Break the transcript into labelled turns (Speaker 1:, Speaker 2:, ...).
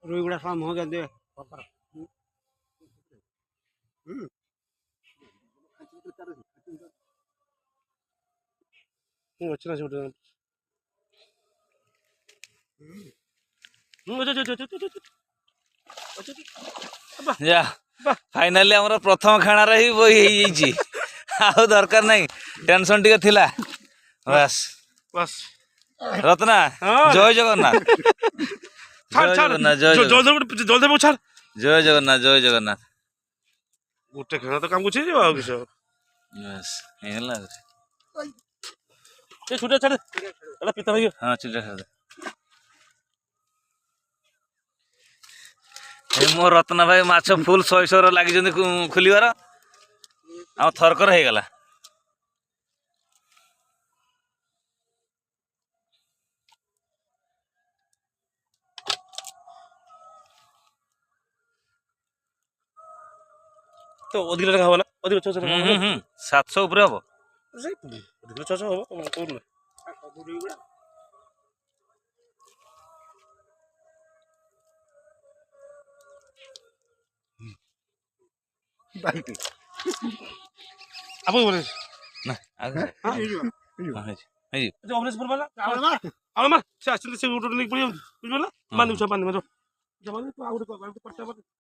Speaker 1: ରୋଇଗୁଡ଼ା ଶଳା ମୁହଁ ଦେ ଅଛି ନା ସେଠି
Speaker 2: ଯା ଫାଇନାଲି ଆମର ପ୍ରଥମ ଖାଣାରେ ହିଁ ବହି ହେଇଯାଇଛି ଆଉ ଦରକାର ନାହିଁ ଟେନସନ ଟିକେ ଥିଲା ବାସ୍
Speaker 1: ବାସ୍
Speaker 2: ରତ୍ନା ଜୟ ଜଗନ୍ନାଥ ଜୟ ଜଗନ୍ନାଥ ଜୟ ଜଗନ୍ନାଥ ଜୟ ଜଗନ୍ନାଥ
Speaker 1: ଗୋଟେ ଖେଳ ତ କାମ କିଛି ହେଇଯିବ ଆଉ କିଛି
Speaker 2: ବାସ୍ ହେଇଗଲା
Speaker 1: ଛୁଟିଆ ଛାଡେ ଏଟା ପିତା ଭାଇ
Speaker 2: ହଁ ଚିଟା ଖାଇଦେ ମୋ ରତ୍ନା ଭାଇ ମାଛ ଫୁଲ 100 ଲାଗିଛନ୍ତି ଖୋଲିବାର ଆଉ ଥରକର ହେଇଗଲା
Speaker 1: ତ ଅଧିକ ଲେଖା ହବ ନା ଅଧିକ
Speaker 2: 700 ଉପରେ ହବ
Speaker 1: ଅଧିକ 600 ହବ କହୁନ ଆପଣ
Speaker 2: ନା
Speaker 1: ଅମରେଶପୁର ବାଲା ଆଳ ମାର ସେ ଆସିଛନ୍ତି ସେ ଗୋଟେ ନେଇକି ପଳେଇ ବୁଝିପାରିଲ ମାନି ଛୁଆ ପାନି ମାର